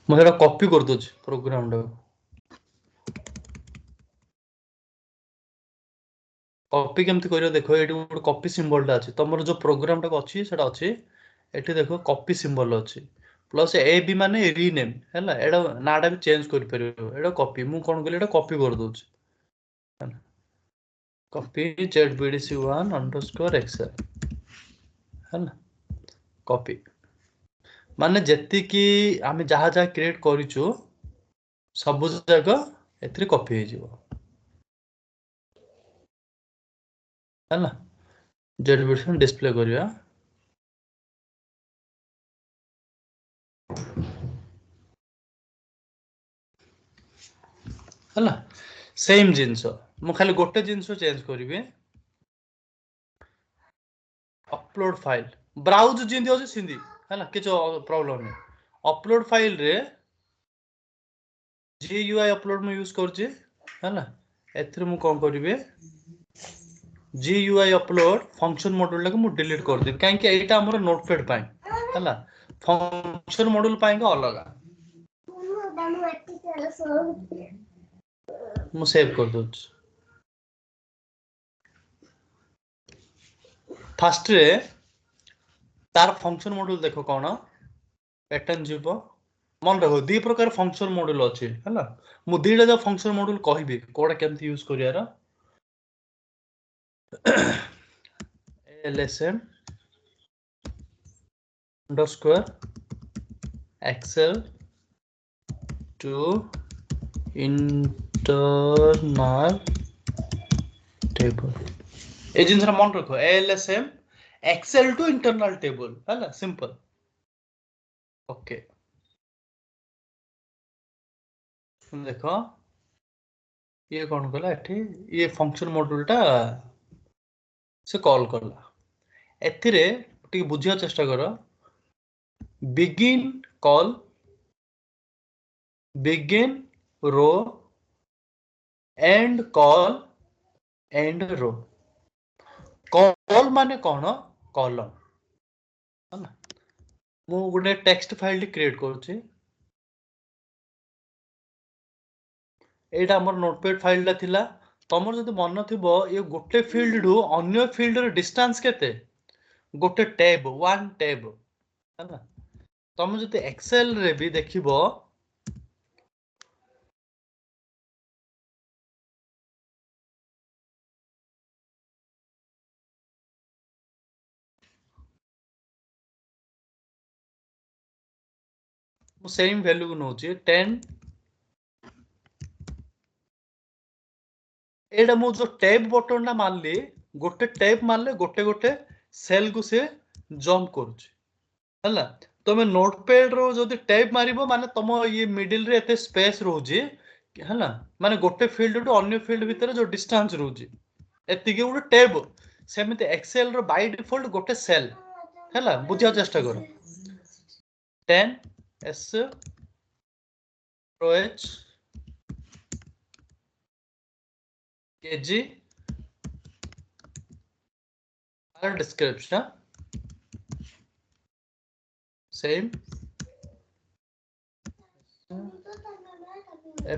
मैं कॉपी कर दूँ प्रोग्राम कॉपी केमती कर देख ये गोटे कॉपी सिंबलटा अच्छी तुम जो प्रोग्राम टा अच्छी से अच्छी ये देख कॉपी सिंबल अच्छी प्लस ए बी माने रीनेम है एटा नाटा भी चेंज कर कॉपी मु कौन कली कॉपी कर दूँ कॉपी ZBDC1 अंडरस्कोर एक्सेल है कॉपी माने जेति की आम जहाँ जहाँ क्रिएट करूँ सब जगह ए कॉपी हो है ZBDC डिस्प्ले करिया है सेम जिनस मु खाली गोटे जिनस चेंज करी अपलोड फाइल ब्राउज जिंदी अच्छे सिंधी है किसी प्रॉब्लम नहीं अपलोड फाइल रे GUI अपलोड में यूज करछी है एथरे मु कौन करिवे GUI अपलोड फंक्शन मॉड्यूल ला मु डिलीट कर दे काहे कि एटा हमर नोटपैड पाए है फंक्शन मॉड्यूल पाए का अलग मु सेव कर दो फास्ट रे तार फंक्शन मॉड्यूल देखो कौन पैटर्न जीव मन रख दी प्रकार फंक्शन मॉड्यूल अच्छी है मु दीटा जो फंक्शन मॉड्यूल कहबी कोड़ा केमती यूज करियार LSM underscore excel to internal table ए जिनस मन रख LSM excel to internal table है सिंपल ओके देख ये कौन कला ये फंक्शन मॉड्यूल टा से कॉल कला एथिरे टी बुझिया चेष्टा कर begin col begin row end col end row col माने कौन कॉलम है मु गोटे टेक्स्ट फाइल क्रिएट करूची एटा हमर नोटपैड फाइल थिला तमर जदि मन थिबो ये गोटे फील्ड रु अन्य फील्ड रो डिस्टेंस केते गोटे टैब वन टैब है तुम जदि एक्सेल रे भी देखिबो सेम वैल्यू को नोची 10 एटा मु जो टैब बटन ना मारली गोटे टैब मारले गोटे गोटे सेल को से जंप करूची हला तमे नोटपैड रो जदि टैब मारिबो माने तम ये मिडिल रे एते स्पेस रहूची हला माने गोटे फील्ड टू अन्य फील्ड भितर जो डिस्टेंस रहूची एतिके गोटे टैब सेमिति एक्सेल रो बाय डिफॉल्ट गोटे सेल हला बुझिया चेष्टा करो 10 S Pro H kg description same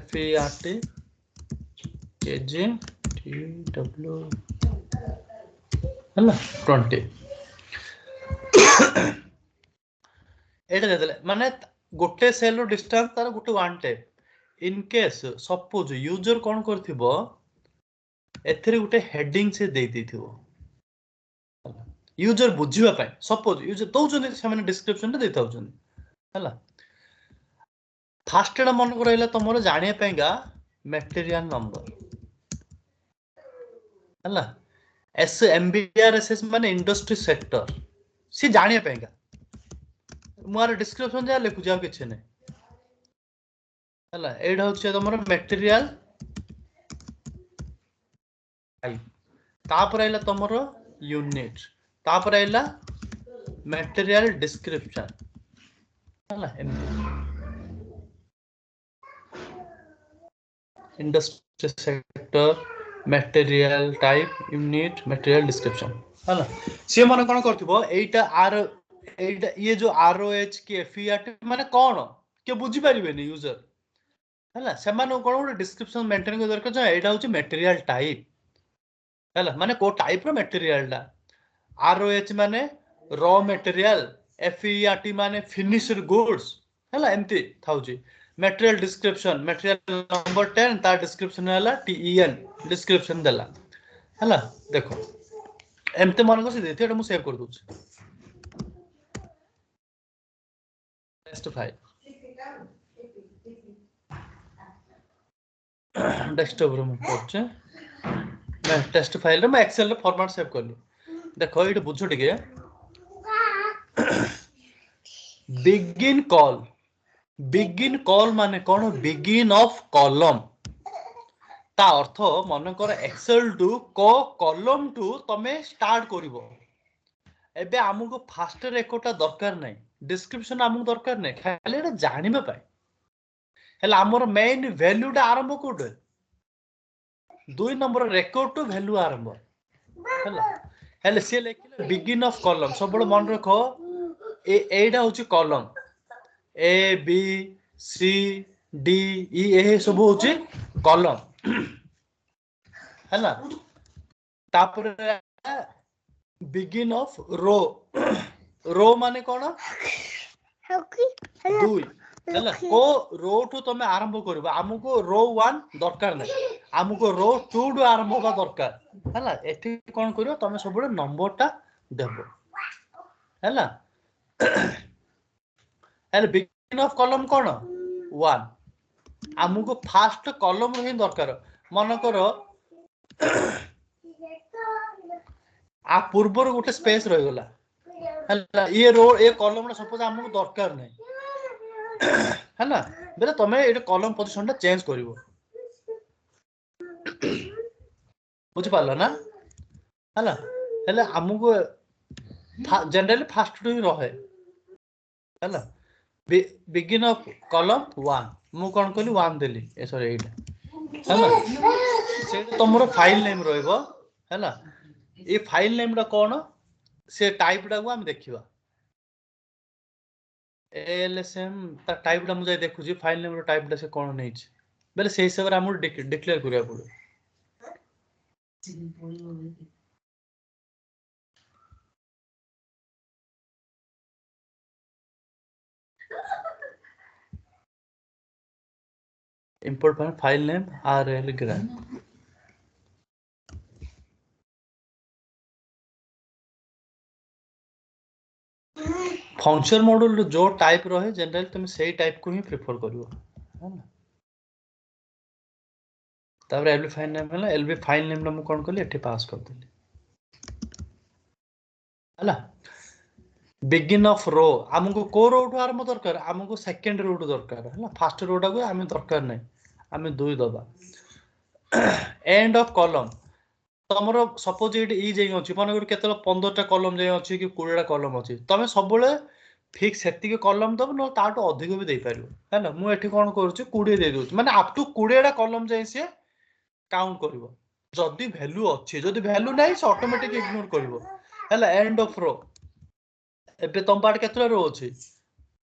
FERT kg TW है 20 एटा देले माने गोटे सेल रो डिस्टेंस तार गोटे one type in case suppose user कोन करथिबो एथरे गोटे हेडिंग से दे दिथिबो यूजर बुझिबा पाए सपोज यूजर दउछन से माने डिस्क्रिप्शन रे देताउछन हला फास्ट एटा मन को रहला तमरो जानिया पेगा मटेरियल नंबर हला MBRSS माने इंडस्ट्री सेक्टर सी जानिया पेगा मुआर डिस्क्रिप्शन जा लिखु जाओ किछ नै हला एडा होछ तमरो मटेरियल तापर आइला तमरो यूनिट तापर आइला मटेरियल डिस्क्रिप्शन हला industry sector material type unit material description हला से माने कोन करथिबो एटा आर एटा ये जो ROH की FERT माने कोन के बुझी पारिबेनी यूजर हैला सेमान कोन गोटे डिस्क्रिप्शन मेंटेन कर दरकार जे एटा होची मटेरियल टाइप हैला माने को टाइप रो मटेरियल ला ROH माने रॉ मटेरियल FERT माने फिनिश्ड गुड्स हैला एमती थाउची मटेरियल डिस्क्रिप्शन मटेरियल नंबर 10 ता डिस्क्रिप्शन हैला TEN डिस्क्रिप्शन देला हैला देखो एमते मन को से देथि एटा मु सेव कर दूची टेस्ट फाइल डेस्कटॉप रो में पहुंचे मैं टेस्ट फाइल रे मैं एक्सेल रे फॉर्मेट सेव करली देखो ये बुझो टिके बिगिन कॉल माने कौन बिगिन ऑफ कॉलम ता अर्थ मन कर एक्सेल टू को कॉलम टू तमे स्टार्ट करिवो एबे हमको फास्ट रेकॉर्डटा दरकार नै डिस्क्रिप्शन हमको दरकार नै खाली एटा जानिबा पाए हला हमर मेन वैल्यूटा आरंभ code 2 number record to value आरंभ हला हले से लेखिले बिगिन ऑफ कॉलम सब बड़ मन रखो एटा होची column A B C D E ए सब होची कॉलम हला तापर बिगिन ऑफ रो माने कोन दुई हला को रो टू तमे आरंभ करबा हमको रो 1 दरकार नै हमको रो 2 टू आरंभ होबा दरकार हला एठी कोन करियो तमे सब बड़ नंबरटा देबो हला एल बिगिन ऑफ कॉलम कोन 1 हमको फास्ट कॉलम ही दरकार मन करो आ पूर्वर गोटे स्पेस रह गला हला ये रो ए कॉलम सपोज हमको दरकार नै हला बेले तमे ए कॉलम पोजीशनटा चेंज करिवो बुझ पाला ना हला हले हमको जनरली फास्ट टू ही रहे हला बिगिन ऑफ कॉलम 1 मु कोन कहली 1 देली ए सॉरी एटा हला से तमरो फाइल नेम रहइबो हला ए फाइल नेम रा कोन से टाइप रा को हम देखिबा ALSM ता टाइप रा मुझे देखु जी फाइल नेम रो टाइप रा से कोन नै छै बेले से हिसाब रे हम डिक्लेयर करिया पड़ो import file name RL graph function module जो टाइप रहे जनरल तुम सही टाइप को ही प्रेफर करियो है ना तापर एलबी फाइल नेम हला एलबी फाइल नेम हम कोन करली एठी पास कर देली हला बिगिन ऑफ रो हमको को रो टू आरंभ दरकार हमको सेकंड रो टू दरकार हला फर्स्ट रो टा को हम दरकार नै हम 2 दबा एंड ऑफ कॉलम तमरो सपोज इट ई जे अछि माने केतल 15 टा कॉलम जे अछि कि 20 टा कॉलम अछि तमे सब बेले फिक्स सेति के कॉलम दब न ताटो अधिक भी दे पारियो हैला मु एठी कोन करूची 20 दे दोची माने अप टू 20 टा कॉलम जे से काउंट करिवो जदी वैल्यू अछि जदी वैल्यू नै से ऑटोमेटिक इग्नोर करिवो हैला एंड ऑफ रो एबे तम पार्ट केतरा रो अछि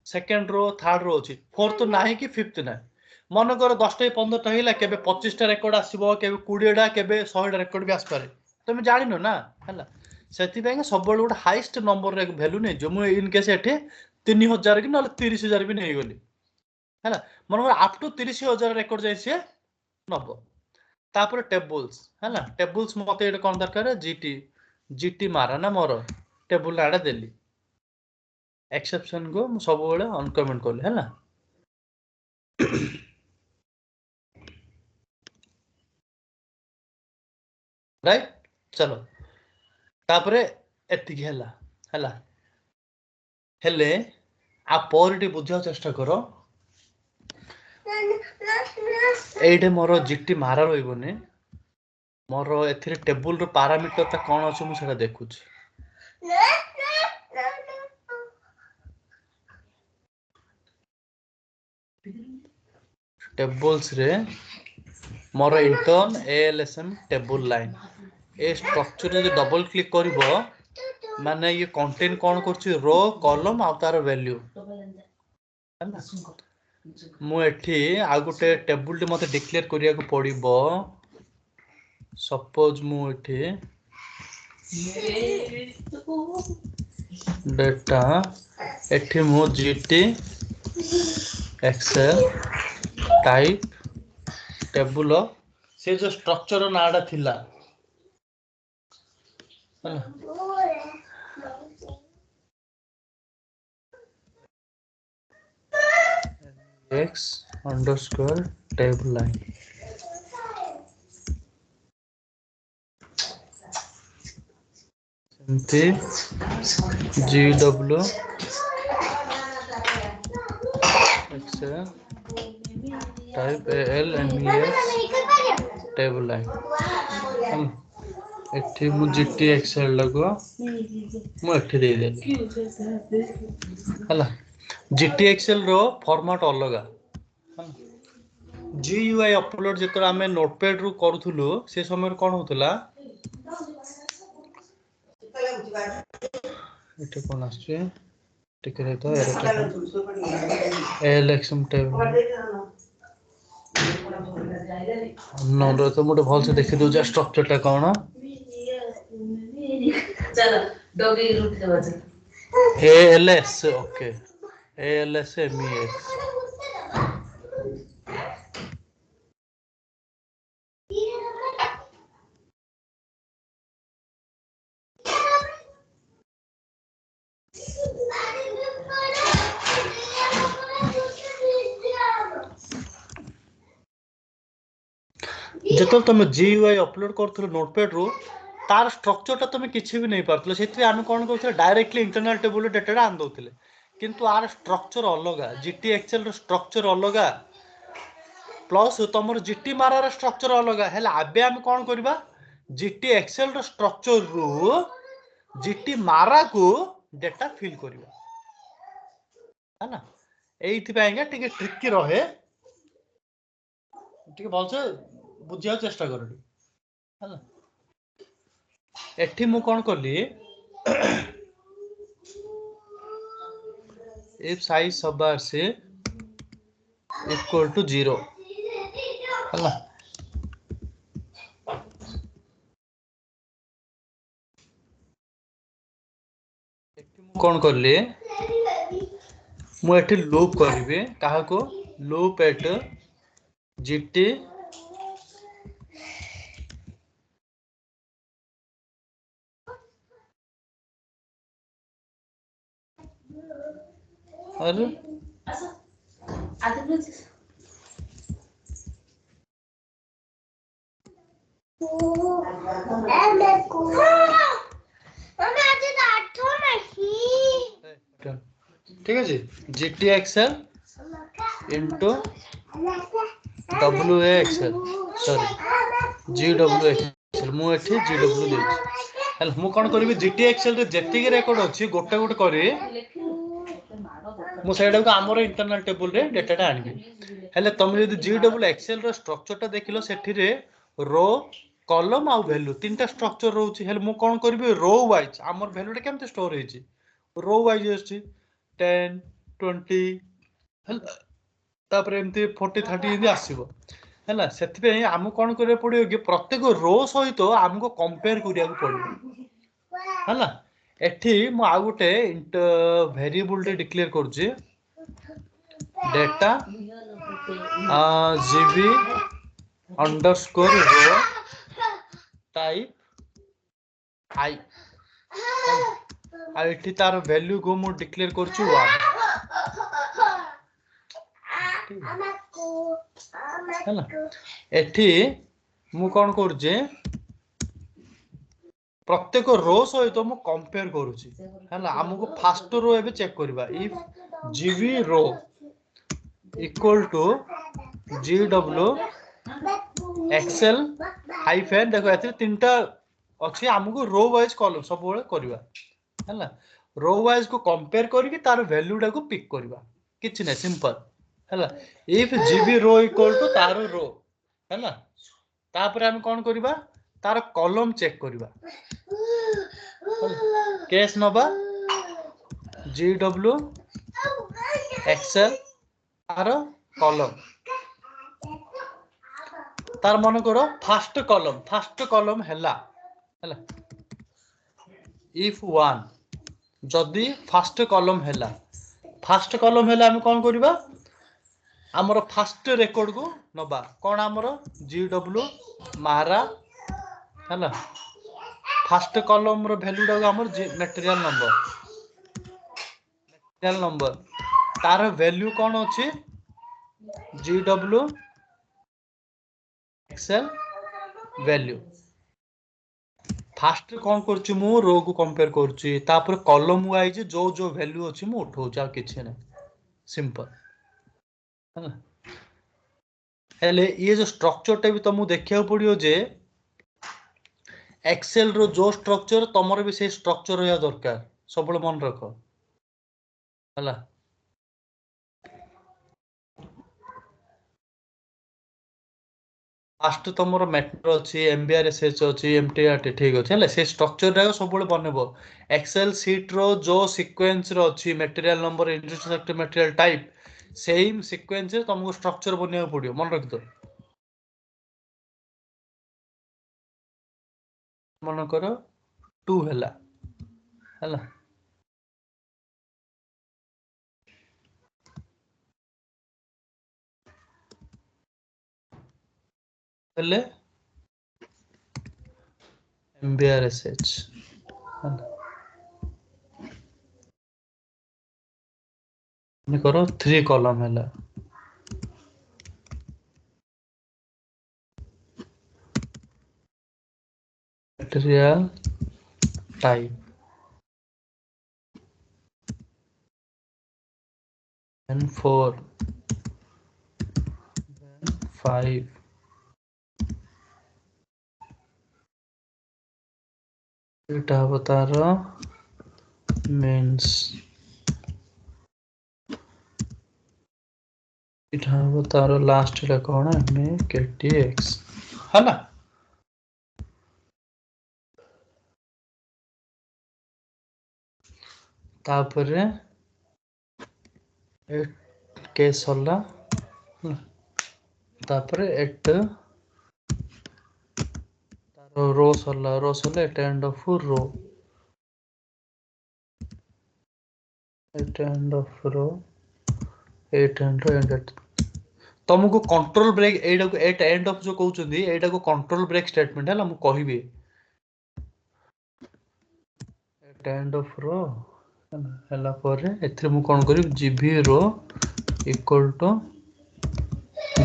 सेकंड रो थर्ड रो अछि फोर्थ नाही कि फिफ्थ नै मन कर 10 टा 15 टा हिला केबे 25 टा रेकॉर्ड आसीबो केबे 20 टा केबे 100 टा रेकॉर्ड भी आस पारे तुम जानिनो ना हैला सेति बेंग सब बड़ गुड हाईएस्ट नंबर रे वैल्यू नै जो मु इन केस एठे 3000 कि न 30000 भी नै गली हैला मन कर अप टू 30000 रेकॉर्ड जाय से नबो तापर टेबल्स हैला टेबल्स मते एटा कोन दरकार जीटी मारा ना मोर टेबल आडा देली एक्सेप्शन को सब बड़े अनकमेंट करले हैला राइट चलो तापरे एति गेला हैला हेले आ पोरिटी बुझा चेष्टा करो एइटे मोर जीटी मारा रहिबोने मोर एथिरे टेबल रो पैरामीटर ता कोन अछि मु सेटा देखुछ टेबल्स रे मोर इंटर्न ALSM टेबल लाइन ए स्ट्रक्चर रे डबल क्लिक करबो माने ये कंटेंट कोन करछि रो कॉलम आ तार वैल्यू हैला मु एठी आ गोटे टेबुल टी मते डिक्लेयर करिया को पड़िबो सपोज मु एठी डेटा एठी मु जीटी एक्सेल टाइप टेबुल से जो स्ट्रक्चर नाडा थिला x underscore table line सेमती gw excel type al mes table line एठी मु जीटी एक्सेल लगो मु एठी दे देली हला जीटी एक्सेल रो फॉर्मेट अलगा जीयूआई अपलोड जेतरा हमें नोटपैड रु करूथुलु से समय कोन होतला एठी कोन आछे टिके रे तो एलएक्सएम टेबल नंबर तो मोटे भल से देखि दो जा स्ट्रक्चर टा कोन चलो डॉगी रूट से बच एएलएस ओके एएलएस एमईएस जेतो तुम जीयूआई अपलोड करथलो नोटपैड रो तार स्ट्रक्चर ता तुम किछि भी नहीं पारथलो सेति आमे कोन करथले डायरेक्टली इंटरनल टेबल डेटा आन दोथले किंतु आर स्ट्रक्चर अलगा जीटी एक्सेल रो स्ट्रक्चर अलगा प्लस तमर जीटी मारार स्ट्रक्चर अलगा हेला आबे आमे कोन करबा जीटी एक्सेल रो स्ट्रक्चर रो जीटी मारा को डेटा फिल करबा है ना एइथि पाएंगे टिके ट्रिकी रहे टिके भलसे बुझिया चेष्टा करडी हला एठी मु कोन करली if size सबार से equal to 0 हला एठी मु कोन करली मु एठी लूप करबे काहा को लूप एट जीटी अरे ठीक है जी GT excel into W excel sorry जी डब्ल्यू एक्सेल मु एठी जी डब्ल्यू देछि हल मु कोन करबी जीटी एक्सेल रे जेतिक रेकॉर्ड अछि गोटे गोटे करी मु सेडा को हमर इंटरनल टेबल रे डाटा टा आनिबी हेले तुम यदि जी डब्ल्यू एक्सेल रो स्ट्रक्चर टा देखिलो सेठी रे रो कॉलम आ वैल्यू तीनटा स्ट्रक्चर रहउछि हेले मु कोन करबी रो वाइज हमर वैल्यू टा केमते स्टोर हेछि रो वाइज अछि 10 20 हल तापर एमती 40 30 यदि आसीबो हैला सेति पे हमु कोन करे पड़ियो कि प्रत्येक रो सहित हमको कंपेयर करिया को पड़ियो हैला एठी मु आ गुटे वेरिएबल टे डिक्लेयर करछि data GB underscore row type आई आ एठी तार वैल्यू को मु डिक्लेयर करछु 1 हैला एठी मु कोन करजे प्रत्येक रो सहित मु कंपेयर करूची हैला हमको फर्स्ट रो एबे चेक करबा if GB row equal to GW excel hyphen देखो एथे तीनटा अछि हमको रो वाइज कॉलम सब बेले करबा हैला रो वाइज को कंपेयर करके तार वैल्यू डा को पिक करबा किछ नै सिंपल हैला if GB row equal to तार रो हैला तापर हम कोन करबा तार कॉलम चेक करबा केस नबा जीडब्ल्यू एक्सेल तार कॉलम तार मन करो फास्ट कॉलम हैला इफ वन जदि फास्ट कॉलम हैला हम कौन करिबा हमर फास्ट रेकॉर्ड को नबा कौन हमर GW मारा हैला फास्ट कॉलम रो वैल्यू डा हमर मटेरियल नंबर तार वैल्यू कौन अछि GW एक्सेल वैल्यू फास्ट कौन करछि मु रो को कंपेयर करछि तापर कॉलम वाइज जो जो वैल्यू अछि मु उठौ जा किछि नै सिंपल है ना हेले ये जो स्ट्रक्चर टा भी तुमको देखिया पड़ियो जे एक्सेल रो जो स्ट्रक्चर तमर भी से स्ट्रक्चर होया दरकार सब मन रख हला फास्ट तमरो मैटर अछि MBRSH अछि MTRT ठीक अछि हले से स्ट्रक्चर रा सब बनेबो एक्सेल शीट रो जो सीक्वेंस रो अछि material number intersect material type same sequence रे तुमको स्ट्रक्चर बनिया पड़ियो मन रख दो मन करो 2 हला हला हेले MBRSH हला करो 3 कॉलम हला मटेरियल टाइप and 4 then 5 এটা হবো তার means এটা হবো তার লাস্ট টা কোন KTX হলা तापरे केस होला तापरे एट रो होला at end of row at end of row at end तुमको कंट्रोल ब्रेक एटा को एट एंड ऑफ जो कहउछंदी एटा को कंट्रोल ब्रेक स्टेटमेंट हला मु कहिबे एट एंड ऑफ रो हला पर एथरे मु कोन करी GB row equal two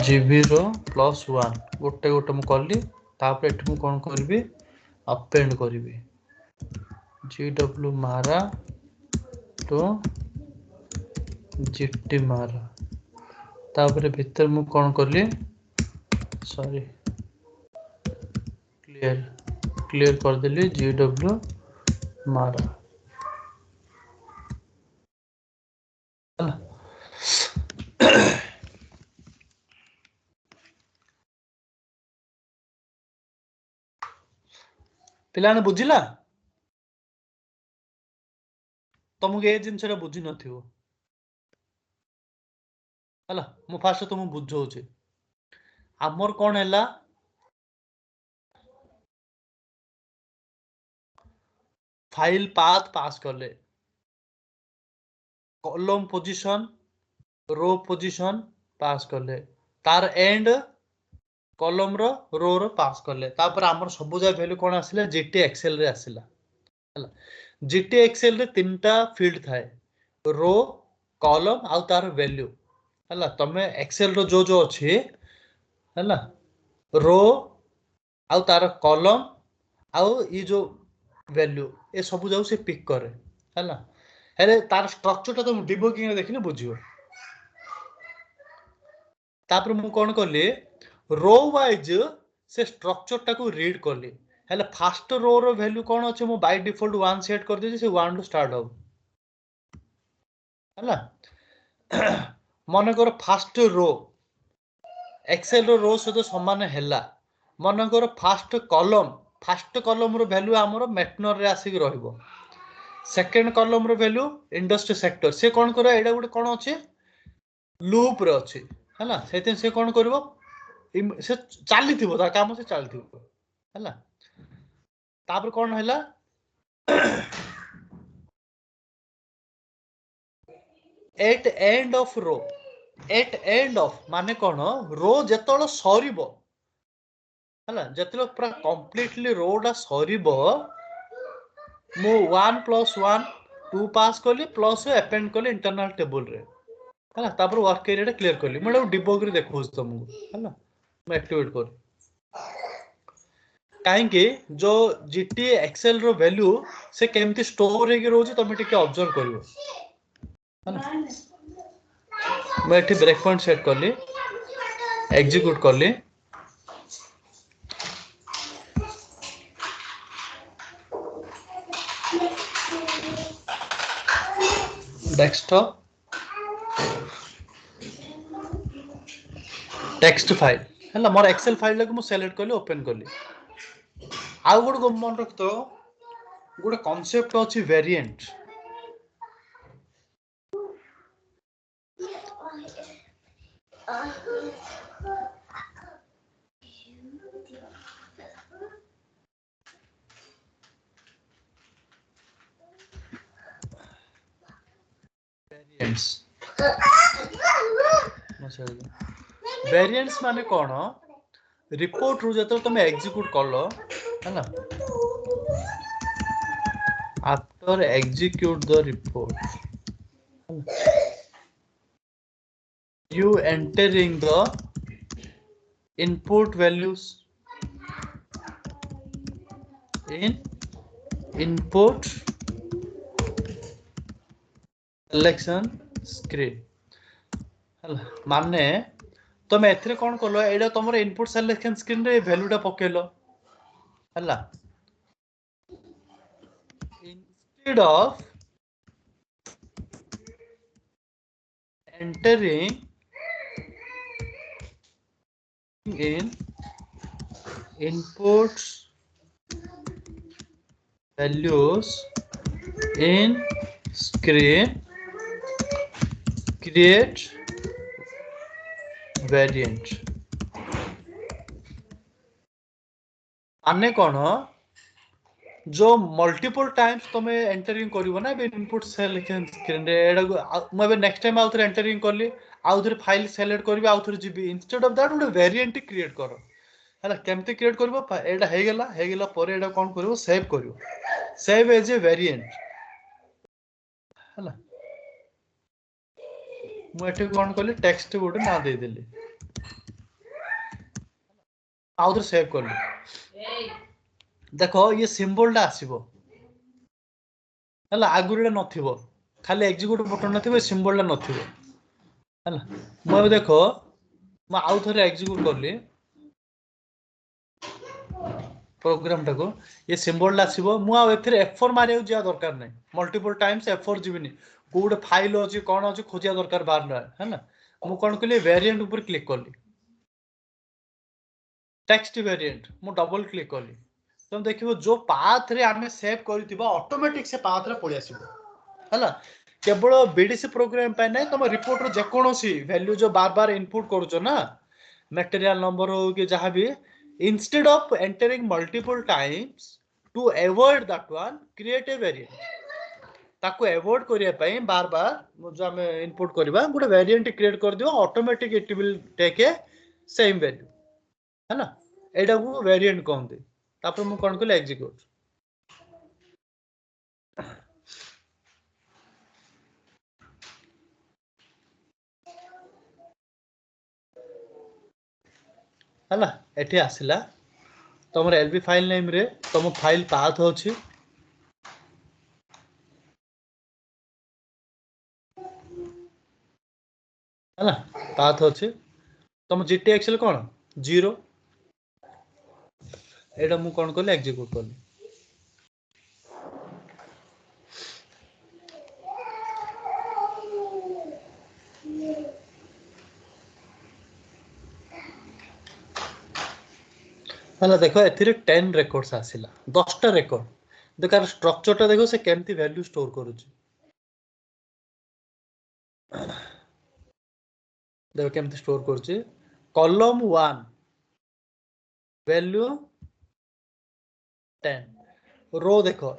GB रो प्लस 1 गोटे गोटे मु करली तापर एठ मु कोन करबी अपेंड करबी GW मारा तो GT मारा तापर भीतर मु कोन करली सॉरी क्लियर कर देली GW मारा पिलाने बुझिला तुमको ए जिनसरा बुझी नथियो हला मु फास्ट तुम बुझौचे आमर कोन हैला फाइल पाथ पास करले कॉलम पोजीशन रो पोजीशन पास करले तार एंड कॉलम रो पास करले तापर हमर सबुजा वैल्यू कोन आसिला GT एक्सेल रे आसिला हला GT एक्सेल रे तीनटा फील्ड थाए रो कॉलम आ तार वैल्यू हला तमे एक्सेल रो जो जो अछि हला रो आ तार कॉलम आ ई जो वैल्यू ए सब जाऊ से पिक करे हला हेले तार स्ट्रक्चर ता तुम डिबगिंग रे देखिने बुझियो तापर मु कोन करली रो वाइज से स्ट्रक्चर टा को रीड करली हेले फर्स्ट रो रो वैल्यू कोन अछि मु बाय डिफॉल्ट 1 सेट कर देछि से 1 टू स्टार्ट हो हला मन कर फर्स्ट रो एक्सेल रो सहित समान हैला मन कर फर्स्ट कॉलम रो वैल्यू हमरो मेटनर रे आसी रहइबो second column row value industry sector से कोन करा एडा गुटे कोन अछि लूप रे अछि हला सेते से कोन करबो से चलीथिबो ता काम से चलीथिबो हला तापर कोन हैला at end of row at end of माने कोन रो जेतलो सरीबो हला जेतलो पूरा कंप्लीटली रोडा सरीबो मु 1 + 1 2 पास करली प्लस अपेंड करली इंटरनल टेबल रे हला तापर वर्क एरिया क्लियर करली मैं डिबग रे देखौस तुमको हला मैं एक्टिवेट कर काहेकि जो जीटी एक्सेल रो वैल्यू से केमती स्टोर हे रोजी तुम टिके ऑब्जर्व करिवो हला मैं एठी ब्रेक पॉइंट सेट करली एग्जीक्यूट करली डेस्कटॉप टेक्स्ट फाइल है मोर एक्सेल फाइल को सिलेक्ट कली ओपन कली आउ गोटे मन रख तो गोटे कॉन्सेप्ट अछि वेरिएंट वेरिएंट्स माने कोन रिपोर्ट रु जतो तुम एग्जीक्यूट करलो है ना after execute the report you entering the input values in input selection screen माने तुम एथरे कोन करलो एडा तमर इनपुट सिलेक्शन स्क्रीन रे वैल्यू टा पकेलो हला instead of entering in inputs values in screen create variant आने कौन जो मल्टीपल टाइम्स तुम एंटरिंग करिवो ना इनपुट सिलेक्शन स्क्रीन रे एडा मैं नेक्स्ट टाइम आउथरे एंटरिंग करली आउथरे फाइल सिलेक्ट करबी आउथरे जीबी इंस्टेड ऑफ दैट ଗୋଟେ वेरिएंट क्रिएट करो हला केमते क्रिएट करबो एडा हेगला परे एडा कोन करबो सेव करिवो सेव एज ए वेरिएंट हला मु एठी कोन करली टेक्स्ट गोटे ना दे देली आउथरे सेव करली देखो ये सिंबल टा आसीबो हला आगुरे नथिबो खाली एग्जीक्यूट बटन नथिबो सिंबल टा नथिबो हला मु देखो मैं आउ थरे एग्जीक्यूट करली प्रोग्राम टाको ये सिंबल आसीबो मु आ एथरे F4 मारियो जिया दरकार नै मल्टीपल टाइम्स F4 जीविनी कोड फाइल अछि कोन अछि खोजिया दरकार बार न है ना मु कोन करली वेरिएंट ऊपर क्लिक करली टेक्स्ट वेरिएंट मु डबल क्लिक करली तुम देखिबो जो पाथ रे आमे सेव करथिबा ऑटोमेटिक से पाथ रे पळि आसीबो हला केवल बीडीसी प्रोग्राम पे नै तुम रिपोर्ट रो जे कोनोसी वैल्यू जो बार बार इनपुट करूछो ना मटेरियल नंबर हो कि जहां भी instead of entering multiple times to avoid that one create a variant ताको अवॉइड करिया पई बार बार जो हम इनपुट करबा गुटे वेरिएंट क्रिएट कर दियो automatic it will take a same value है ना एडा को वेरिएंट कहंती तापर मु कोन करले एग्जीक्यूट हला एठी आसिला तमर एलबी फाइल नेम रे तम फाइल पाथ अछि हला पाथ अछि तम जीटी एक्सेल कोन 0 एडा मु कोन करले एग्जीक्यूट करली हला देखो एथिरे 10 रेकॉर्ड्स आसिला 10 टा रेकॉर्ड देखार स्ट्रक्चर टा देखो से केमती वैल्यू स्टोर करूची देखो केमती स्टोर करूची कॉलम 1 वैल्यू 10 रो देखो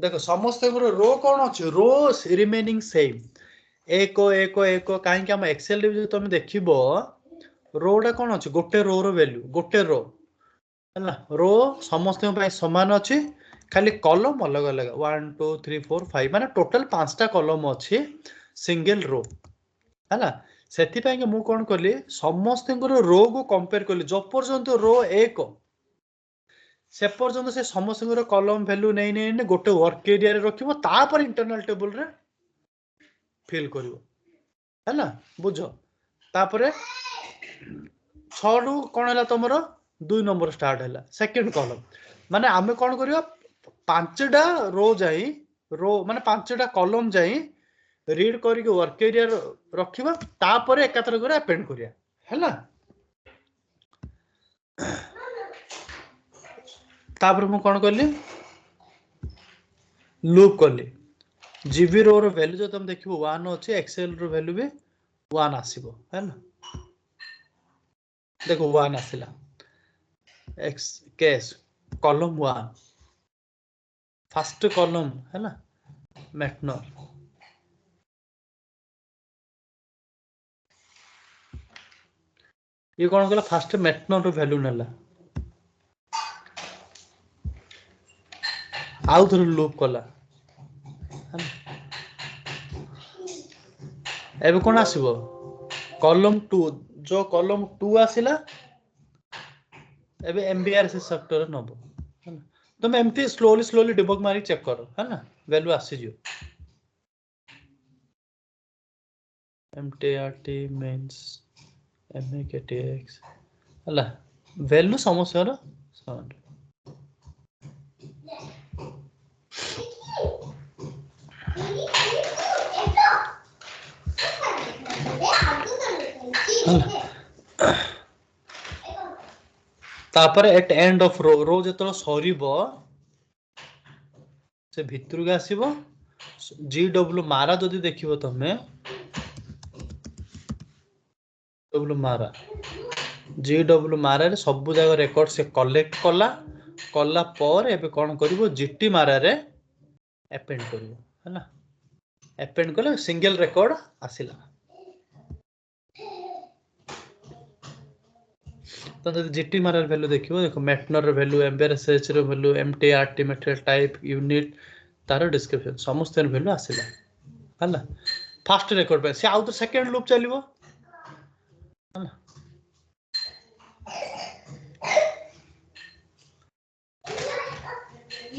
देखो समस्त रो कौन अच्छे रो रिमेनिंग सेम एक एक एक कहीं आम एक्सेल जो तुम देखो रोटा कौन अच्छे गोटे रो वैल्यू गोटे रो है रो समस्त समान अच्छी खाली कलम अलग अलग 1 2 3 4 5 माने टोटल 5टा कलम अच्छी सिंगल रो है से मु कौन कली समस्त रो को कंपेयर कली जो पर्यंत रो एक से पर्यंत से समस्त कलम वैल्यू नहीं नहीं गोटे वर्क एरिया रखिबो तापर इंटरनल टेबल रे फिल करिवो है ना बुझ तापर 6 रु कौन है तुमर 2 नंबर स्टार्ट है सेकंड कलम माने आमे कौन करियो 5टा रो जाई रो माने 5टा कलम जाई रीड करके वर्क एरिया रखिबा तापर एकाथर करे अपेंड करिया है ना तापर मु कौन करली लूप करली जीबी रो वैल्यू जो तुम देखिबो 1 अछि एक्सेल रो वैल्यू भी 1 आसीबो है ना देखो 1 आसिला X case column 1 first column है ना मैटनर ये कौन कला फर्स्ट मैटनर रो वैल्यू नेला आउ थोर लूप कला एबे कौन आसीबो कॉलम 2 जो कॉलम 2 आसिला एबे एमबीआर से सेक्टर नबो है ना तुम एमती स्लोली स्लोली डिबग मारी चेक करो है ना वैल्यू आसी जियो एमटीआरटी मींस एमएकेटीएक्स हला वैल्यू समस्या रो समान तापर एट एंड ऑफ रो रो जतलो सरीबो से भितर के आसीबो जीडब्ल्यू मारा जदी देखिबो तमे डब्ल्यू मारा जीडब्ल्यू मारा रे सब जगह रेकॉर्ड से कलेक्ट कला कला पर एबे कोन करिवो जीटी मारा रे अपेंड करिवो है ना अपेंड कले सिंगल रेकॉर्ड आसिला तो जब जीटी मारार वैल्यू देखिबो देखो मैटनर रो वैल्यू एमबीआरएसएच रो वैल्यू एमटीआरटी मटेरियल टाइप यूनिट तार डिस्क्रिप्शन समस्त वैल्यू आसिला हला फर्स्ट रेकॉर्ड पे से आउ तो सेकंड लूप चलिबो हला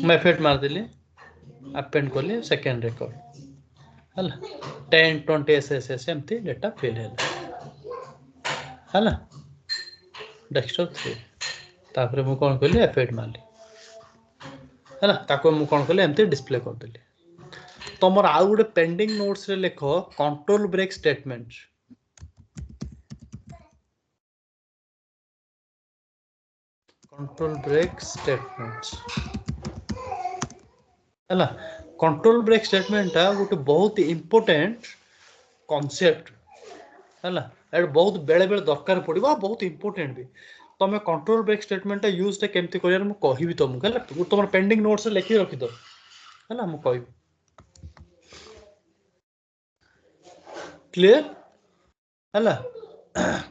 मैं फिट मार देली अपेंड करली सेकंड रेकॉर्ड हला 10 20 एसएसएस एमती डाटा फिल है डेस्कटॉप 3 तापर मु कोन करली एफेक्ट मारली है ना ताको मु कोन करली एमती डिस्प्ले कर देली तमर आउ गुटे पेंडिंग नोट्स रे लेखो control break statement control break statements है कंट्रोल ब्रेक स्टेटमेंट गोटे बहुत इंपोर्टेंट कॉन्सेप्ट है बहुत बेले बेले दरकार पड़ो बहुत इंपोर्टेंट भी तुम कंट्रोल ब्रेक स्टेटमेंट यूज केमती कर कहबी तुमको तुम पेंडिंग नोट्स लिखी रखिद है मु कहबी क्लियर है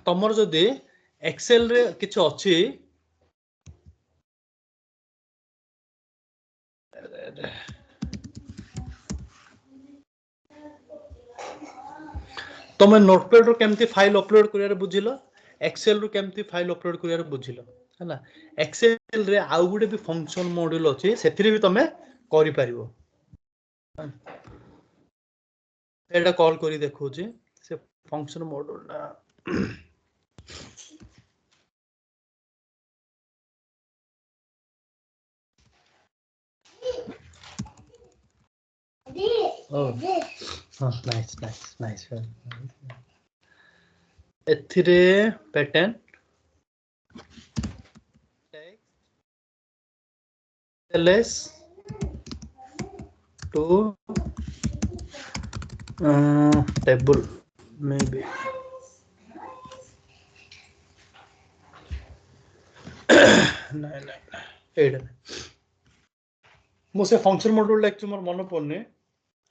तुमर जदि एक्सेल रे किछ अछि तुम नोटपैड रो केमती फाइल अपलोड करियार बुझिलो एक्सेल रो केमती फाइल अपलोड करियार बुझिलो हैला एक्सेल रे आउ गुटे भी फंक्शन मॉड्यूल अछि सेथिरे भी तमे करि परिबो एटा कॉल करी देखो जे से फंक्शन मॉड्यूल ना Oh, nice. एथिरे pattern ls to table maybe. ଏଇଟା ମୁଁ ସେ ଫଙ୍କସନ ମଡ୍ୟୁଲ ଲେକ୍ଚର ମୋର ମନେ ପଡୁନି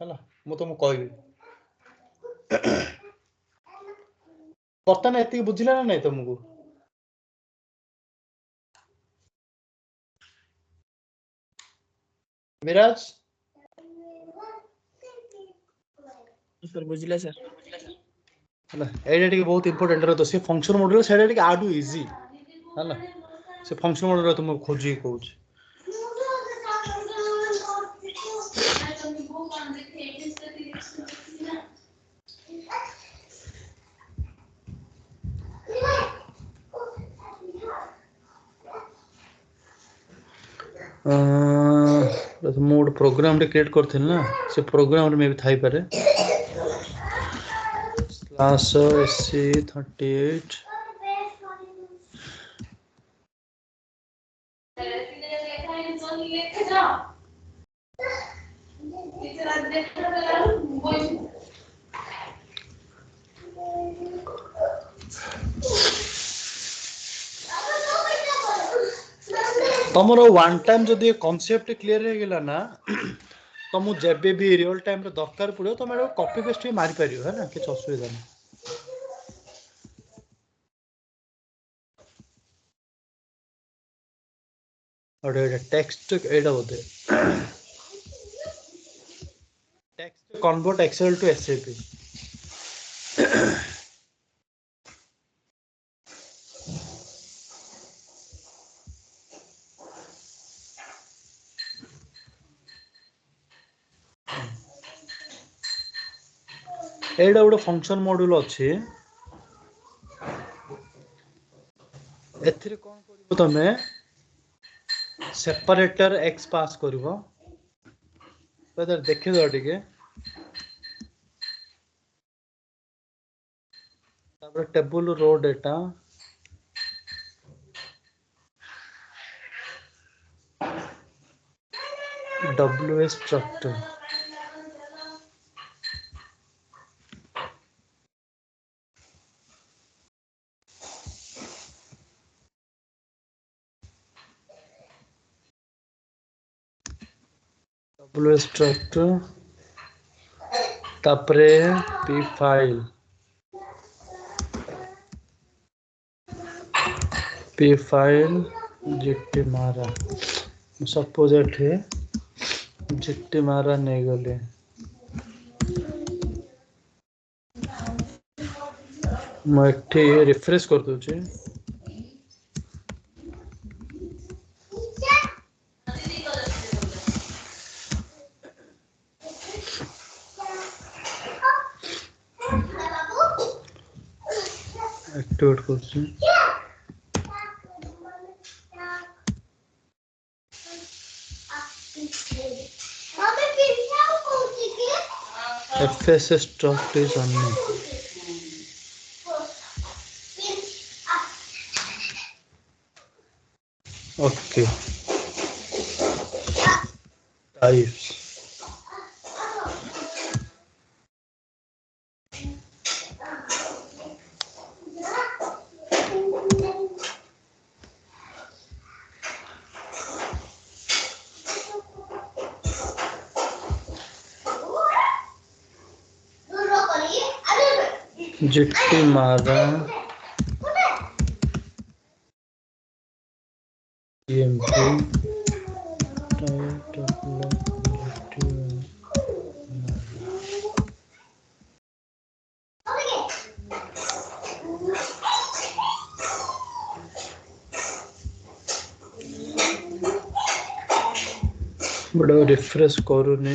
ହେଲା ମୁଁ ତମକୁ କହିବି ବର୍ତ୍ତମାନ ଏତିକି ବୁଝିଲା ନା ନାଇଁ ତମକୁ ମିରାଜ सर बुझिला सर ହେଲା ଏଇଟା ଟିକେ ବହୁତ ଇମ୍ପୋର୍ଟାଣ୍ଟ ରହ ତ ସେ ଫଙ୍କସନ ମଡ୍ୟୁଲ ସେଇଟା ଟିକେ ଆଠୁ ଇଜି ହେଲା ସେ ଫଙ୍କସନ ମଡ୍ୟୁଲ ତମକୁ ଖୋଜିକି କହୁଛି ମୁଁ ଗୋଟେ ପ୍ରୋଗ୍ରାମ ଟେ କ୍ରିଏଟ୍ କରିଥିଲି ନା ସେ ପ୍ରୋଗ୍ରାମ ରେ ମେ ବି ଥାଇପାରେ /sc38 ତମର ୱାନ୍ ଟାଇମ୍ ଯଦି କନସେପ୍ଟ କ୍ଲିୟର ହେଇଗଲା ନା ତମକୁ ଯେବେ ବି ରିଅଲ ଟାଇମ୍ ରେ ଦରକାର ପଡିବ ତମେ ଏଟାକୁ କପି ପେଷ୍ଟ ବି ମାରି ପାରିବ ହେଲା କିଛି ଅସୁବିଧା ନାହିଁ और टेक्स्ट एटा बोलते text convert excel to SAP एटा गोटे फंक्शन मॉड्यूल अच्छे एथिरे कोन करिवो तमे सेपरेटर एक्स पास करिवो तो देखि दो टिके तापर table row data WS structure WS structure तापरे p फाइल GT मारा सपोज एठे GT मारा नहीं गले मैं एठे रिफ्रेश कर दूची एक्टिवेट करছি FSS struct is unknown okay types GT मारा EMP बड़ा रिफ्रेश करूनी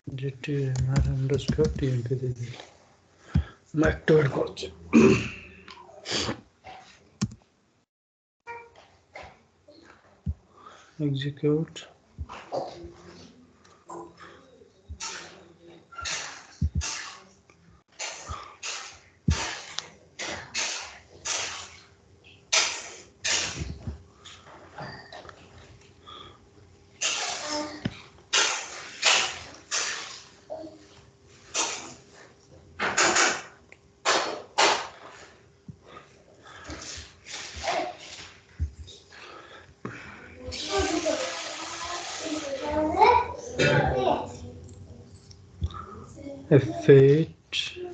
GT मारा अंडरस्कोर TMP दे दे मैं एक्टिवेट करছি execute F8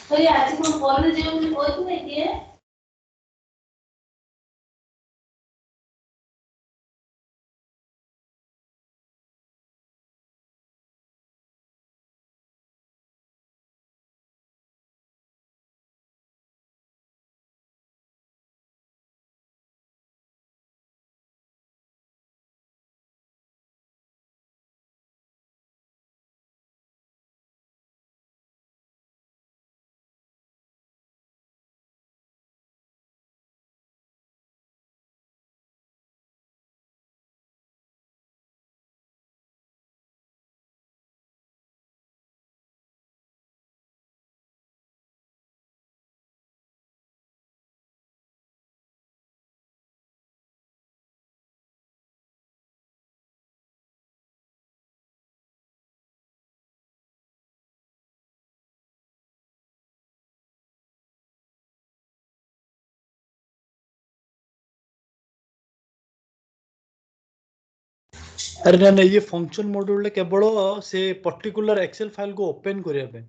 तो ये आज को कॉलेज जे मुझे कोई नहीं दिए अरे ना ये फंक्शन मॉड्यूल केवल से पर्टिकुलर एक्सेल फाइल को ओपन करिया पे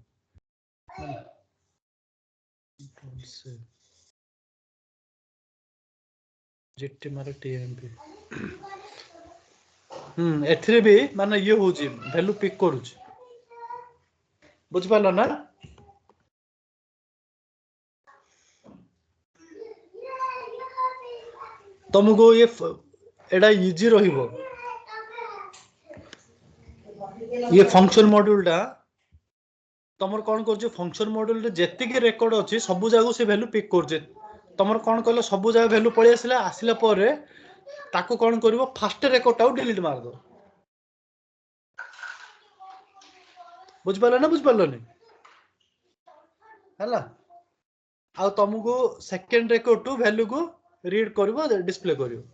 जेटी मारे टीएमपी एथरे भी माने ये होची वैल्यू पिक करूची बुझ पालो ना तुमको ये एडा इजी रहिबो ये फंक्शन मॉड्यूल टा तमर कोन करछ फंक्शन मॉड्यूल रे जेति के रेकॉर्ड अछि सब जागो से वैल्यू पिक करछ तमर कोन कहलो सब जागो वैल्यू पळि आसिला परे ताको कोन करबो फर्स्ट रेकॉर्ड टाउ डिलीट मार दो बुझ पालो ना बुझ पालो नि हला आ तुमको सेकंड रेकॉर्ड टू वैल्यू को रीड करबो डिस्प्ले करियो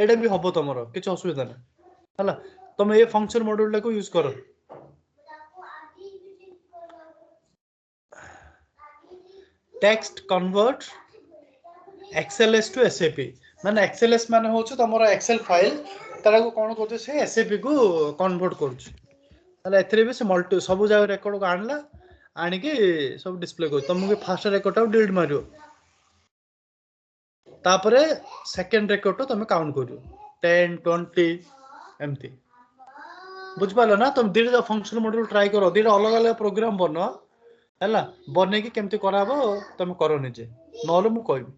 एडा भी हबो तमरो किछ असुविधा ना हला तुम ये फंक्शन मॉड्यूल को यूज करो text convert XLS to SAP माने एक्सएलएस माने होछ तमरो एक्सेल फाइल तारा को कोन करछ से एसएपी को कन्वर्ट करछ हला एथरे भी से मल्टी सब जाग रेकॉर्ड को आनला आनी के सब डिस्प्ले कर तुमको फर्स्ट रेकॉर्ड डिलीट मारियो तापरे सेकंड रेकॉर्ड तुम काउंट करियो 10 20 एमती बुझ पालो ना तुम दिटा फंक्शन मॉड्यूल ट्राई करो दिटा अलग अलग प्रोग्राम बनो हैला बने की केमती कराबो तुम करो निजे नहले मु कहबी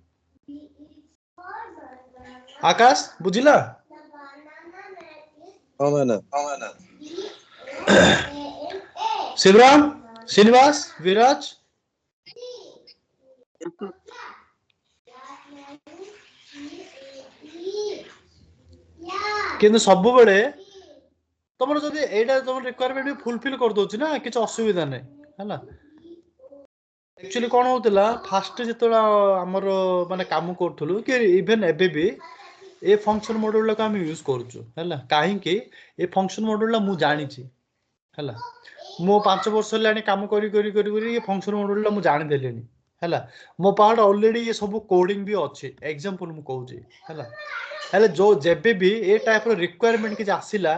आकाश बुझिला हां मैंने शिवराम श्रीनिवास विराज किंतु सब बेले तुम जदि एटा तुम रिक्वायरमेंट भी फुलफिल कर दोछि ना किछ असुविधा नै हैला एक्चुअली कोन होतला फास्ट जेतला हमर माने काम करथलु कि इवन एबे भी ए फंक्शन मॉड्यूल को हम यूज करछु हैला काहे कि ए फंक्शन मॉड्यूल मु जानि छी हैला मो 5 वर्ष लानी काम करी करी करी करी ये फंक्शन मॉड्यूल मु जानि देलेनी हैला मो पार्ट ऑलरेडी ये सब कोडिंग भी अछि एग्जांपल मु कहू छी हैला हैले जो जेबे भी ए टाइप रो रिक्वायरमेंट कि आसीला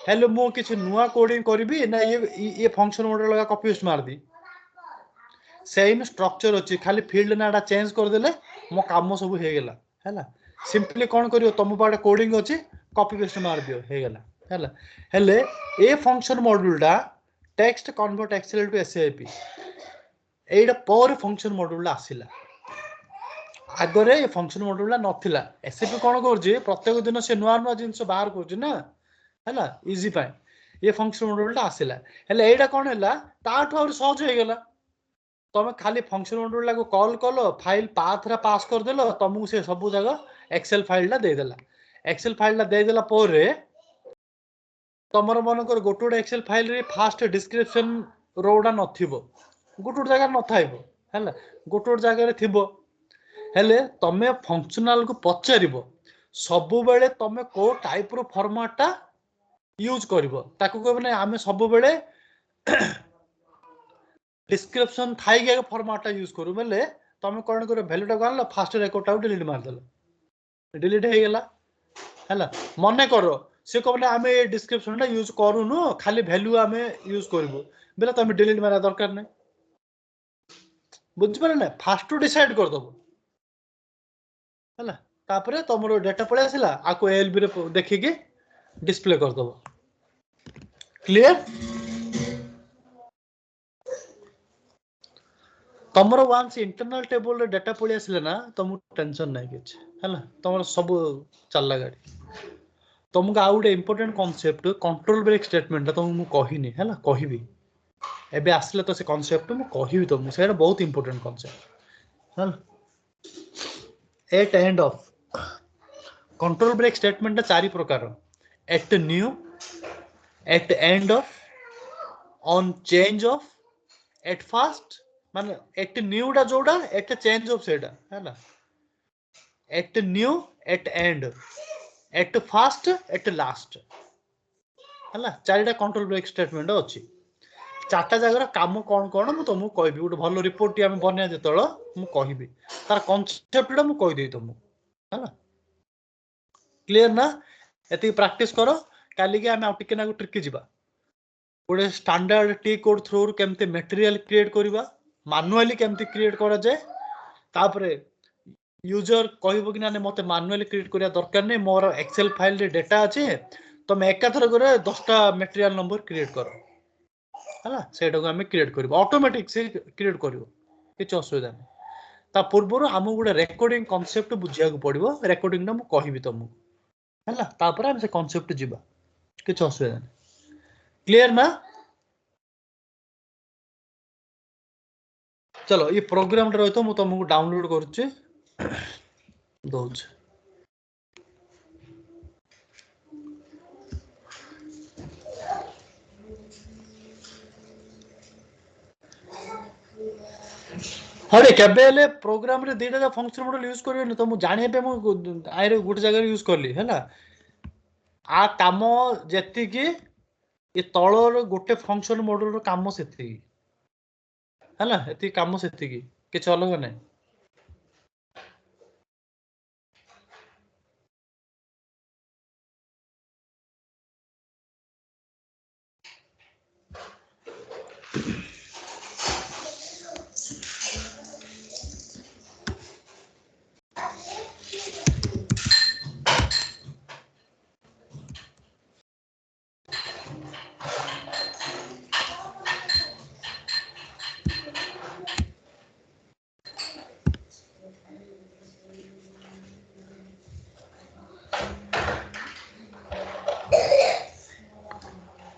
हेलो मो किछ नुवा कोडिंग करबी ना ये फंक्शन मॉड्यूल का कॉपी पेस्ट मार दी सेम स्ट्रक्चर अछि खाली फील्ड नाडा चेंज कर देले मो काम सब हे गेला हैला सिंपली कोन करियो तुम पाटे कोडिंग अछि कॉपी पेस्ट मार दियो हे गेला हैला हेले ए फंक्शन मॉड्यूल डा text convert XL to SAP एटा पर फंक्शन मॉड्यूल आसीला आगरे ये फंक्शन मॉड्यूल नथिला एसएपी कोन करछि प्रत्येक दिन से नुआ नुआ जिंस बाहर करछि ना हैला इजी पाए ये फंक्शन मॉड्यूल आसिला हेले एटा कोन हैला ताठो और सहज हो गेला तमे खाली फंक्शन मॉड्यूल को कॉल कलो फाइल पाथ रा पास कर देलो तुमको से सब जगह एक्सेल फाइल ला दे देला एक्सेल फाइल ला दे देला पोरे तमर मन कर गोटोड एक्सेल फाइल रे फास्ट डिस्क्रिप्शन रोडा नथिबो गोटोड जगह न थाइबो हैला गोटोड जगह रे थिबो हेले तमे फंक्शनल को पचारिबो सबु बेले तमे को टाइप रो फॉर्मेट टा यूज करिवो ताको कहबे ना आमे सबु बेले डिस्क्रिप्शन थाई के फॉर्मेट टा यूज करू बेले तमे कोन करो वैल्यू टा गानलो फास्ट रेकॉर्ड आउट डिलीट मार देलो डिलीट हे गेला हैला मने करो से कहबे आमे डिस्क्रिप्शन टा यूज करूनु खाली वैल्यू आमे यूज करबो बेले तमे डिलीट मारा दरकार नै बुझ पारे ना फास्ट टू डिसाइड कर दबो हैला तापरे तमरो डाटा पळे आसिला आको एलबी रे देखि के डिस्प्ले कर दबो क्लियर तमरो वांस इंटरनल टेबल रे डाटा पळे आसिले ना तमु टेंशन नै किछ हैला तमरो सब चलला गाडी तमु का आउडे important concept control break statement तमु मु कहिनी हैला कहिबी एबे आसले तो से कांसेप्ट मु कहिबी तमु सेरा बहुत इंपोर्टेंट कांसेप्ट हैला at end of control break statement चारि प्रकार at new at end of on change of at first माने एट न्यू डा जोडा एट चेंज ऑफ सेडा हैला at new at end at first at last हैला चारिटा कंट्रोल ब्रेक स्टेटमेंट अछि चारटा जगह काम कोन कोन मु तुमको कहबी गोटे भलो रिपोर्ट टी हम बनिया जेतळ मु कहबी तार कांसेप्ट टा मु कहि देई तुमको हैला क्लियर ना एति प्रैक्टिस करो काली के हम टिके ना ट्रिक जिबा गोटे स्टैंडर्ड टी कोड थ्रू केमते मटेरियल क्रिएट करबा मैनुअली केमते क्रिएट करा जाय तापरे यूजर कहबो कि ना मते मैनुअली क्रिएट करिया दरकार नै मोर एक्सेल फाइल रे डाटा अछि तमे एकाथर करे 10टा मटेरियल नंबर क्रिएट करो हैला सेटा को हम क्रिएट करबो ऑटोमेटिक से क्रिएट करबो किछ असुविधा नै ता पूर्वरो हम गुडे रेकॉर्डिंग कांसेप्ट बुझिया को पड़िबो रेकॉर्डिंग ना मु कहबी तुमको हैला तापर हम से कांसेप्ट जिबा किछ असुविधा नै क्लियर ना चलो ये प्रोग्राम रे तो मु तुमको डाउनलोड करछि दोछ हरे केबेले प्रोग्राम रे देटा फंक्शन मॉडल यूज करबे तो मु जानिए पे मु आइरे गुटे जगह यूज करली हैला आ काम जेति की ये तळर गुटे फंक्शन मॉडल रो काम सेति हैला एति काम सेति की किछ अलग नै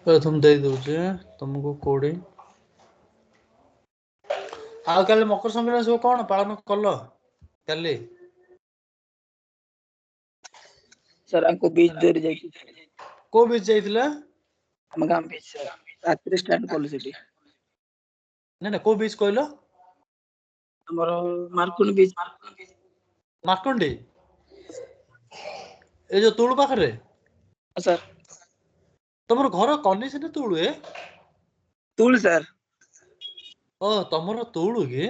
प्रथम दे दोजे तुमको कोडिंग आ काले मकर संक्रांति सब कोन पालन करलो काले सर हमको बीच देर जाई को बीच जाइतिला हम गाम बीच सर रात्रि स्टैंड कॉल सिटी नै नै को बीच कहलो हमरो मार्कुन बीच मार्कंडी ए जो तुळु पाखरे सर तमरो घर कन्नी से तुळु ए तुल सर ओ तमरो तुळु के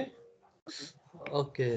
ओके